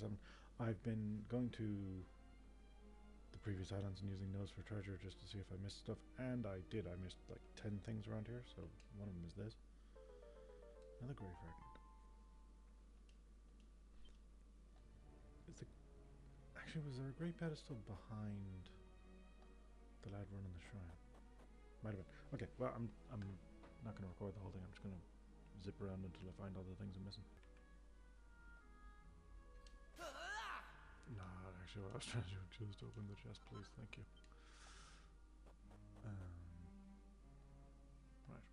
7. I've been going to the previous islands and using those for treasure just to see if I missed stuff, and I did. I missed like 10 things around here, so one of them is this. Another grey fragment. Actually, was there a great pedestal behind the lad running the shrine? Might have been. Okay, well, I'm not going to record the whole thing. I'm just going to zip around until I find all the things I'm missing. No, actually, what I was trying to do, just open the chest, please. Thank you. Right.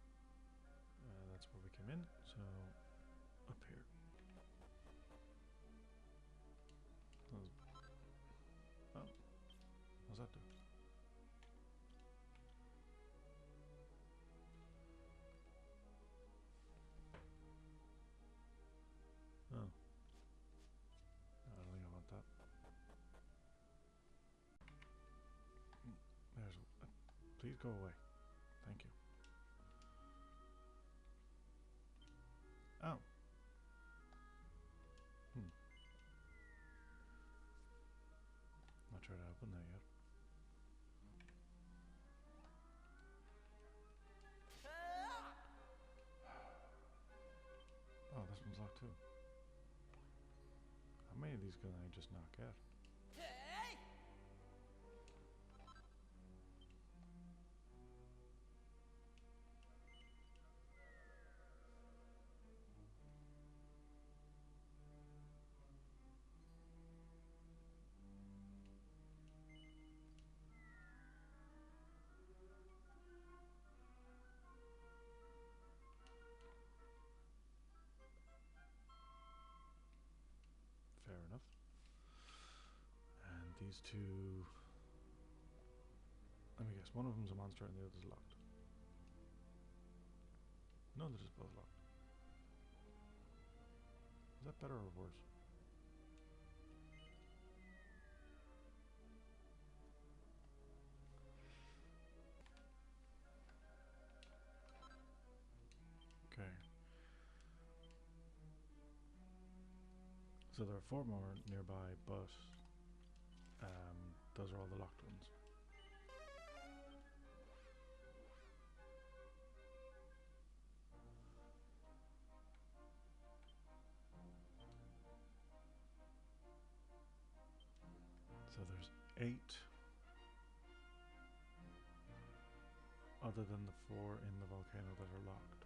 That's where we came in, so up here. Oh, what's that do? Oh. I don't think I want that. There's please go away. Thank you. Oh. Not sure to open that yet. Oh, this one's locked too. How many of these can I just knock out? Fair enough. And these two... Let me guess, one of them's a monster and the other's locked. No, they're just both locked. Is that better or worse? Okay. So there are 4 more nearby, but those are all the locked ones. So there's 8 other than the 4 in the volcano that are locked.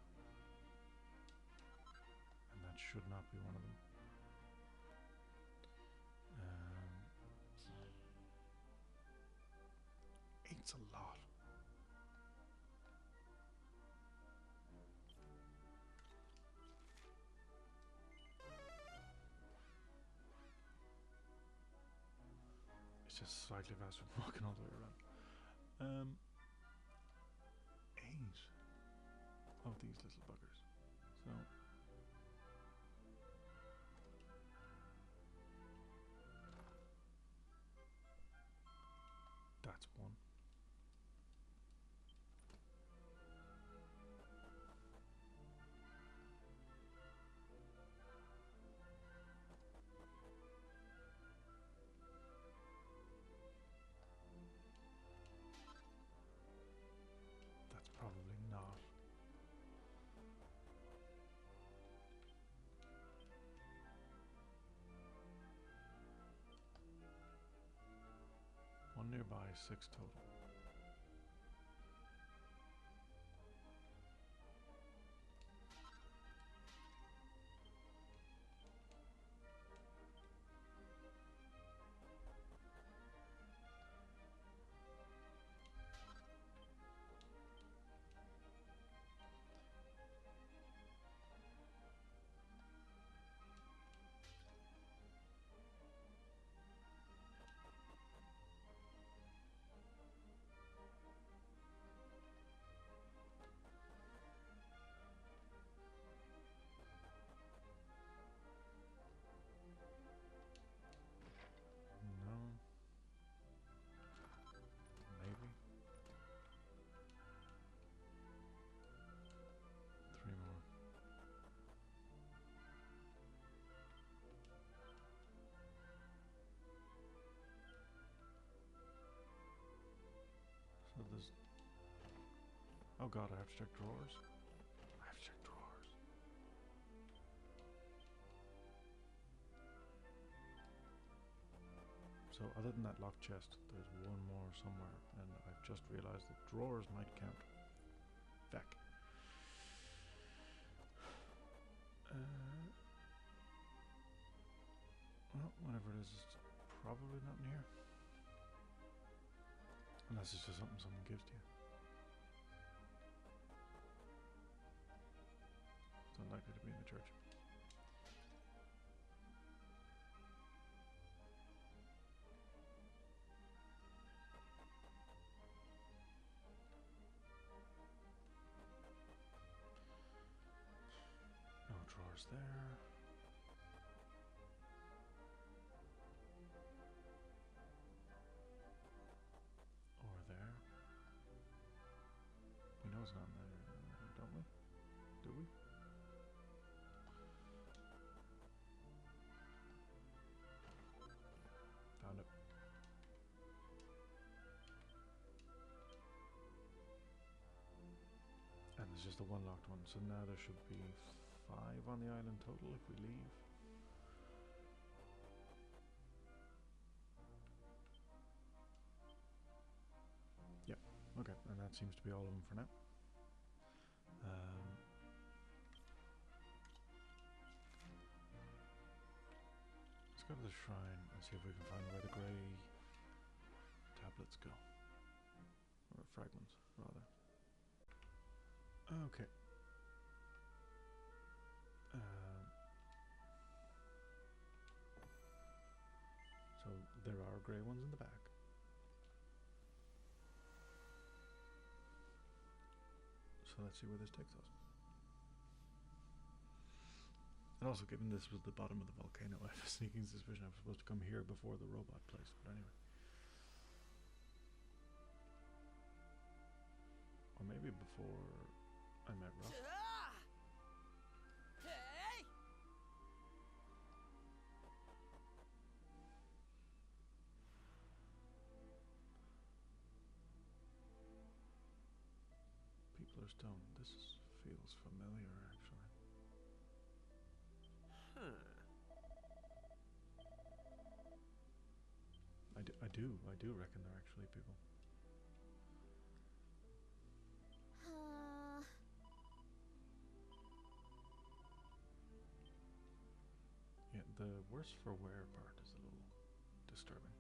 And that should not be one of them. 8's a lot. It's just slightly faster than walking all the way around. 8 of these little buggers. So that's one. That's probably not. One nearby, 6 total. Oh god, I have to check drawers. I have to check drawers. So other than that locked chest, there's one more somewhere, and I've just realised that drawers might count. Feck. Well, whatever it is, it's probably not near. Unless it's just something someone gives to you. It's unlikely to be in the church. No drawers there. Or there. We know it's not there, don't we? Do we? Found it. And there's just the one locked one, so now there should be 5 on the island total if we leave. Yep, okay, and that seems to be all of them for now. Let's go to the shrine and see if we can find where the grey tablets go. Or fragments, rather. Okay. So there are grey ones in the back. So let's see where this takes us. And also, given this was the bottom of the volcano, I have a sneaking suspicion I was supposed to come here before the robot place. But anyway. Or maybe before I met Ruff. Peoplar Stone. This feels familiar, actually. I do reckon they're actually people. Yeah, the worse for wear part is a little disturbing.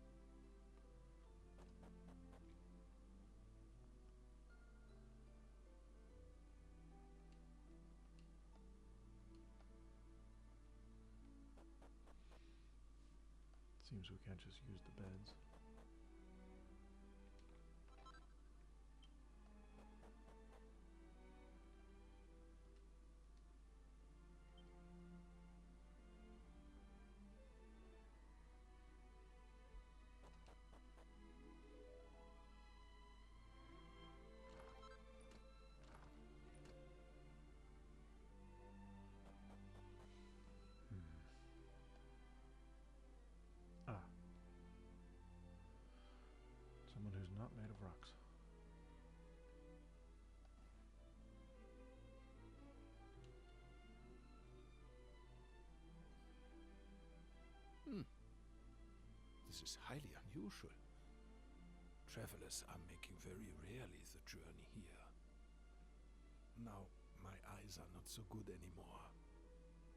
Seems we can't just use the beds. Someone who's not made of rocks. This is highly unusual. Travelers are making very rarely the journey here. Now, my eyes are not so good anymore.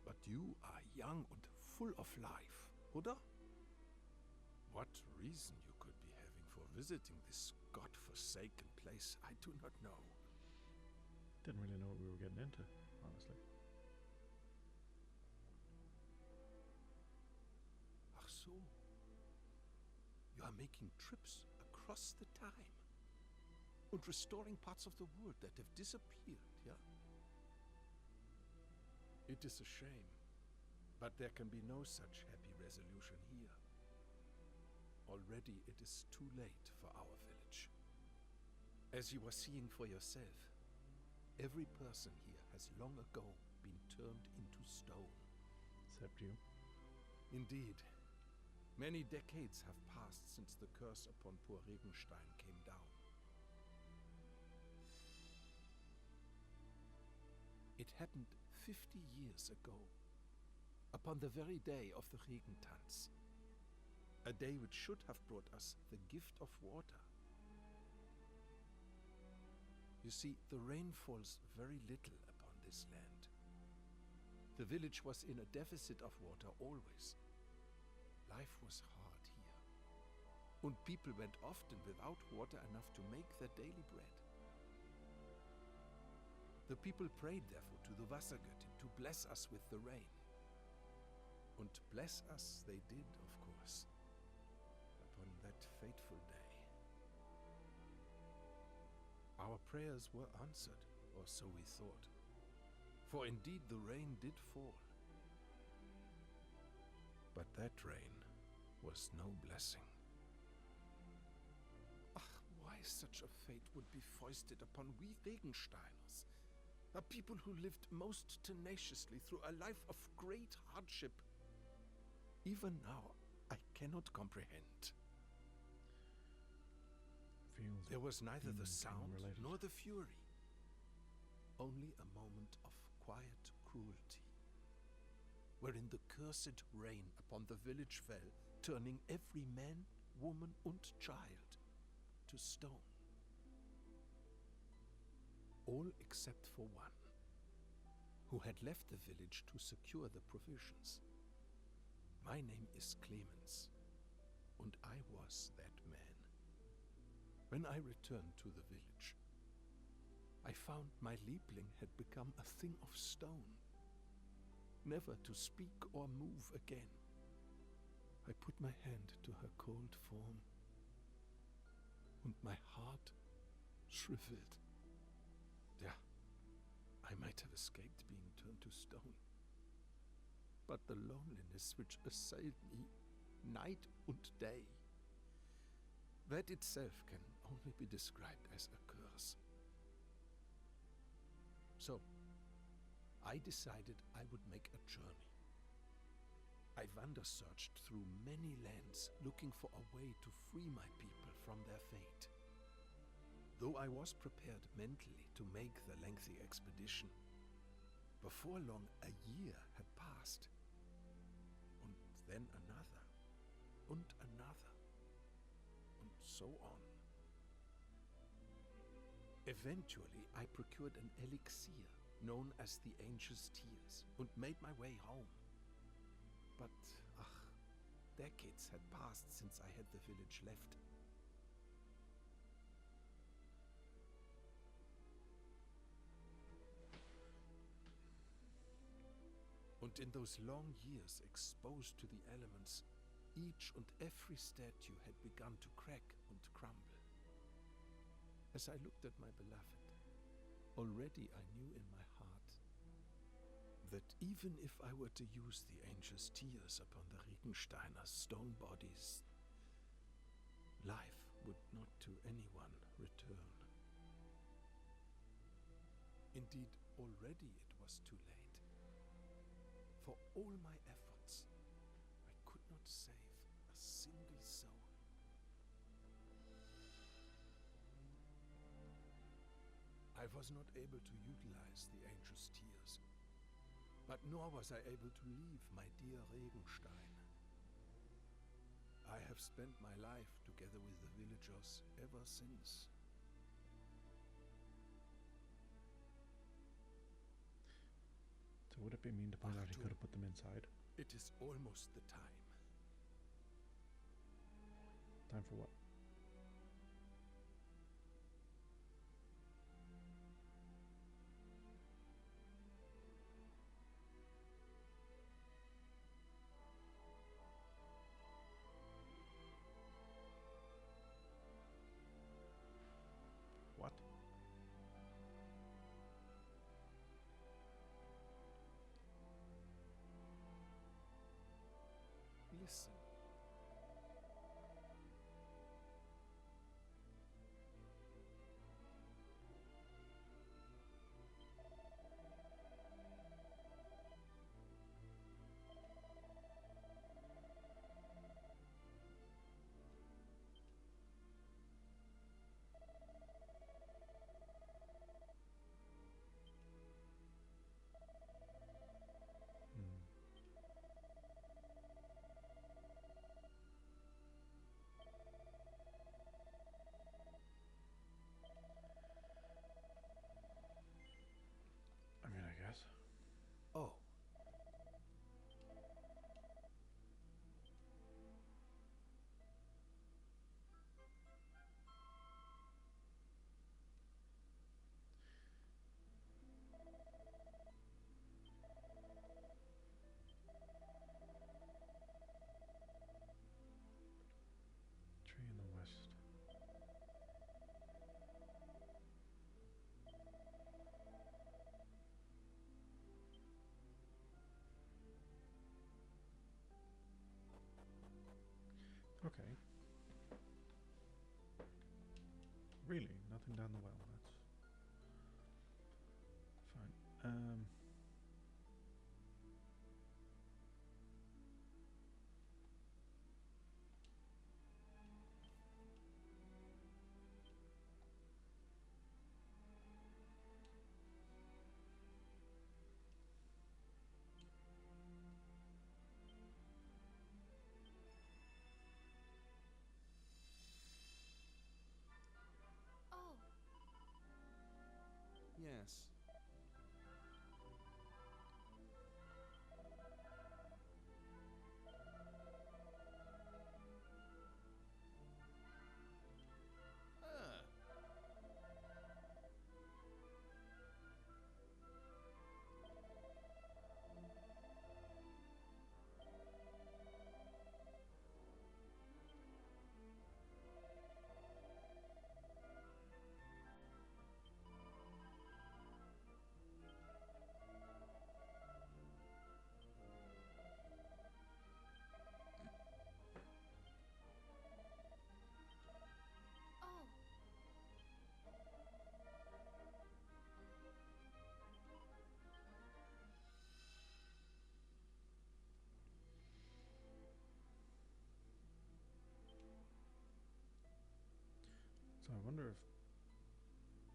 But you are young and full of life, oder? What reason you could be having for visiting this god-forsaken place, I do not know. Didn't really know what we were getting into, honestly. Ach so. You are making trips across the time and restoring parts of the world that have disappeared, yeah? It is a shame, but there can be no such happy resolution here. Already it is too late for our village. As you are seeing for yourself, every person here has long ago been turned into stone. Except you. Indeed. Many decades have passed since the curse upon poor Regenstein came down. It happened 50 years ago, upon the very day of the Regentanz. A day which should have brought us the gift of water. You see, the rain falls very little upon this land. The village was in a deficit of water always. Life was hard here. And people went often without water enough to make their daily bread. The people prayed therefore to the Wassergöttin to bless us with the rain. And bless us they did, of course, upon that fateful day. Our prayers were answered, or so we thought. For indeed the rain did fall. But that rain was no blessing. Ach, why such a fate would be foisted upon we Regensteiners, a people who lived most tenaciously through a life of great hardship. Even now, I cannot comprehend. Feels There was neither the human sound related. nor the fury. Only a moment of quiet cruelty, wherein the cursed rain upon the village fell, turning every man, woman, and child to stone. All except for one, who had left the village to secure the provisions. My name is Clemens, and I was that man. When I returned to the village, I found my Liebling had become a thing of stone, never to speak or move again. I put my hand to her cold form, and my heart shriveled. Yeah, I might have escaped being turned to stone. But the loneliness which assailed me night and day, that itself can only be described as a curse. So, I decided I would make a journey. I wander-searched through many lands, looking for a way to free my people from their fate. Though I was prepared mentally to make the lengthy expedition, before long a year had passed, and then another, and another, and so on. Eventually, I procured an elixir known as the Angel's Tears and made my way home. But, decades had passed since I had the village left. And in those long years exposed to the elements, each and every statue had begun to crack and crumble. As I looked at my beloved, already I knew in my heart that even if I were to use the Angel's Tears upon the Regensteiner stone bodies, life would not to anyone return. Indeed, already it was too late. For all my efforts, I could not save a single soul. I was not able to utilize the Angel's Tears, but nor was I able to leave my dear Regenstein. I have spent my life together with the villagers ever since. So would it be mean to point out he Achtung. could have put them inside? It is almost the time. Time for what? What? Listen. Okay. Really? Nothing down the well. That's fine. Oh, Yes. Ah. oh, So I wonder if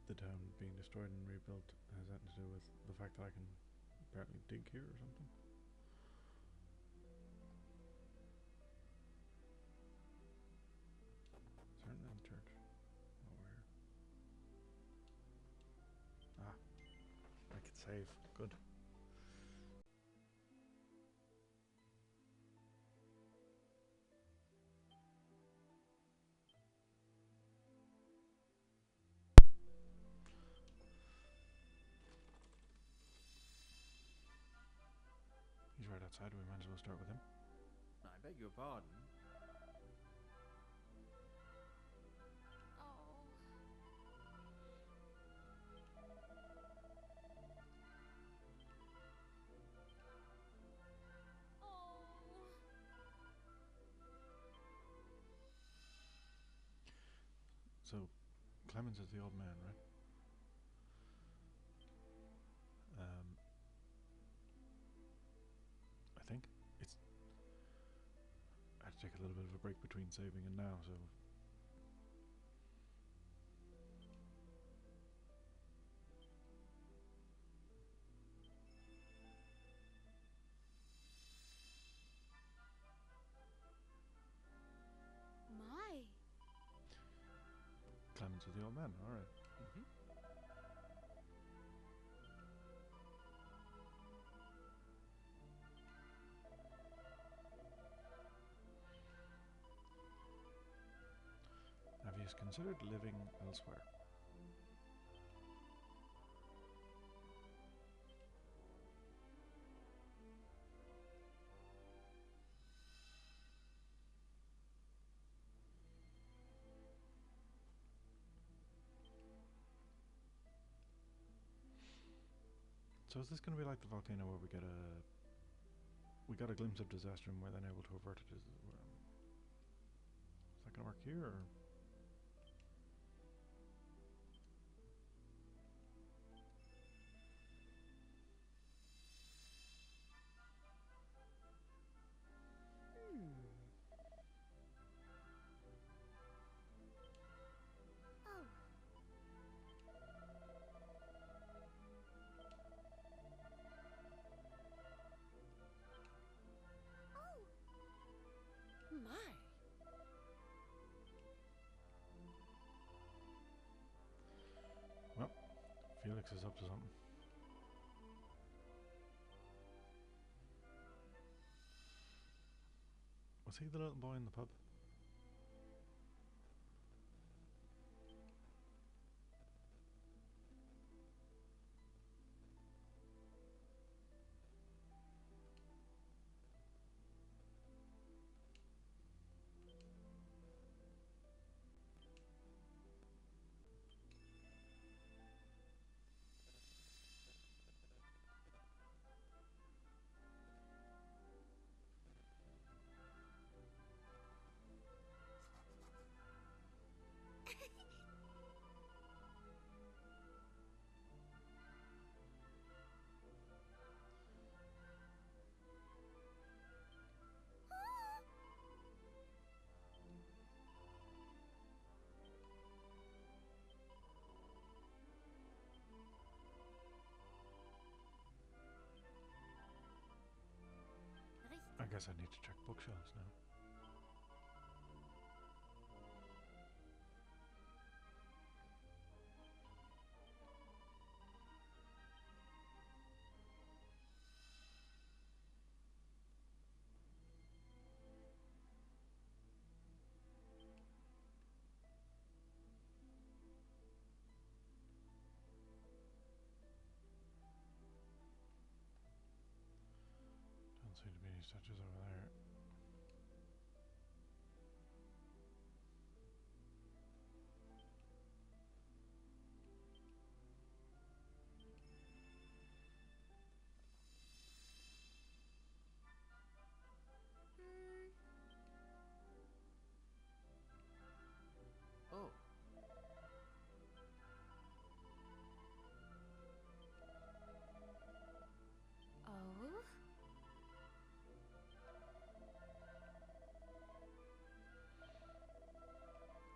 the town being destroyed and rebuilt has that to do with the fact that I can apparently dig here or something. Certainly the church. Over here. Ah, I can save. Good. He's right outside. We might as well start with him. I beg your pardon. oh. Oh. So, Clemens is the old man, right? I think it's. I had to take a little bit of a break between saving and now, so. My. Clemens is the old man. All right. Mm-hmm. Have you considered living elsewhere? So is this going to be like the volcano where we got a glimpse of disaster and we're then able to avert it? Is that going to work here? Or? Hmm. Oh. Oh. My. Well, Felix is up to something. Was he the little boy in the pub? guess I need to check bookshelves now. Don't seem to be any statues over there. Oh, Oh?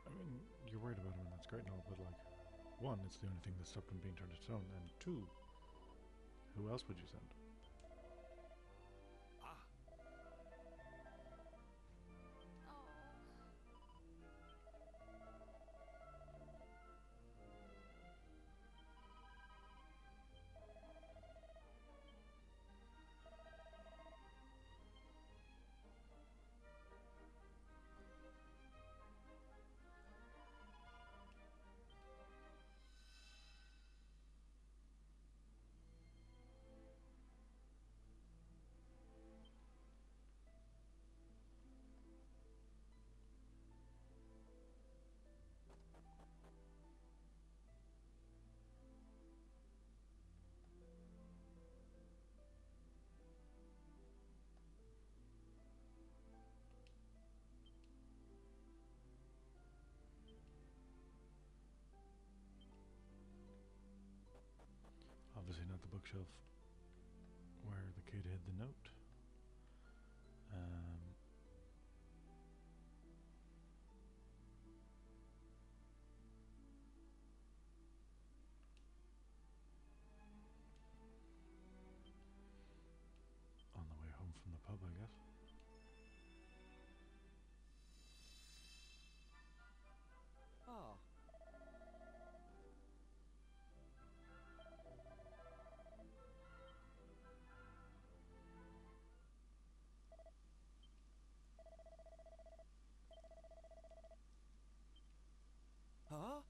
I mean, you're worried about him, and that's great and all, but like, one, it's the only thing that stopped him being turned to stone, and two, who else would you send? ah, Oh. Obviously not the bookshelf where the kid hid the note. Um, on the way home from the pub, I guess. Ah, huh?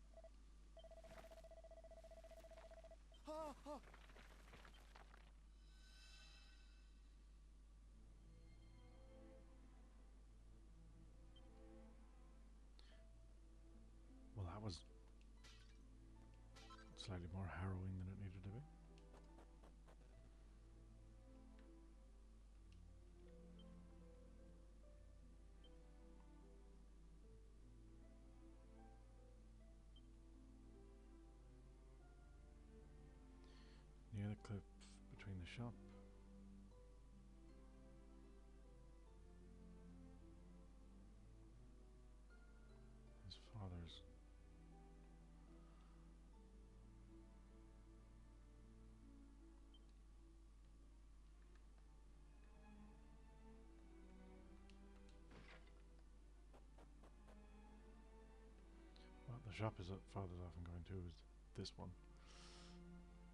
Ah, ah. Well, that was slightly more harrowing than it needed to be. Near the cliff between the shop. His father's. Well, the shop his father's often going to is this one.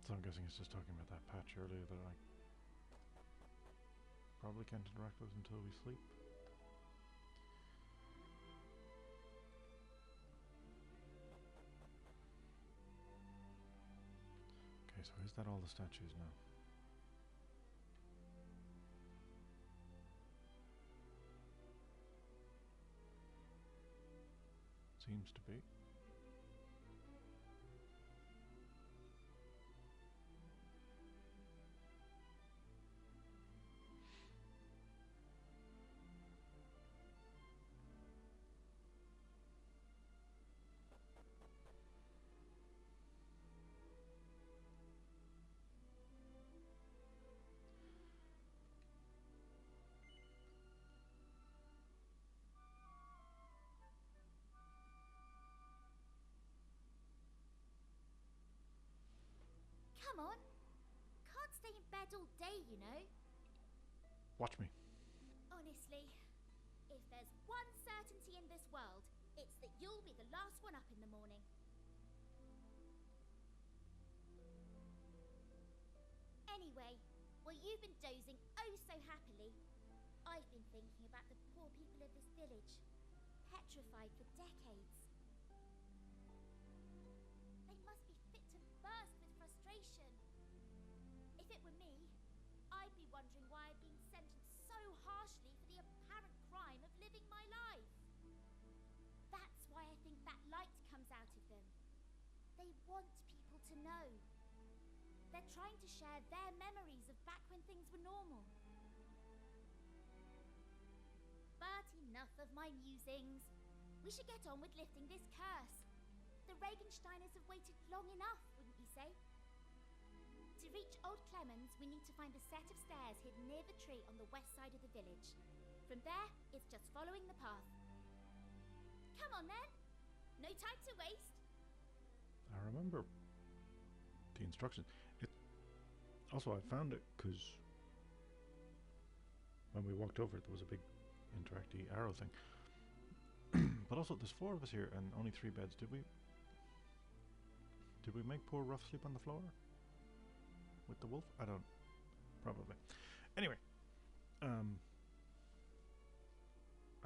So I'm guessing it's just talking about that patch earlier that I probably can't interact with until we sleep. Okay, so is that all the statues now? Seems to be. Come on. Can't stay in bed all day, you know. Watch me. Oh. Honestly, if there's one certainty in this world, it's that you'll be the last one up in the morning. Anyway, while you've been dozing oh so happily, I've been thinking about the poor people of this village, petrified for decades. They must be fit to burst with frustration. If it were me, I'd be wondering why I've been sentenced so harshly for the apparent crime of living my life. That's why I think that light comes out of them. They want people to know. They're trying to share their memories of back when things were normal. But enough of my musings. We should get on with lifting this curse. The Regensteiners have waited long enough, wouldn't you say? To reach Old Clemens, we need to find a set of stairs hidden near the tree on the west side of the village. From there, it's just following the path. Come on then! No time to waste! I remember the instructions. Also, I found it because when we walked over, there was a big interactive arrow thing. But also, there's 4 of us here and only 3 beds. Did we make poor Ruff sleep on the floor with the wolf? I don't. Probably. Anyway, I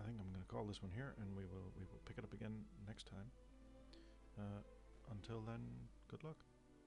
think I'm going to call this one here, and we will pick it up again next time. Until then, good luck.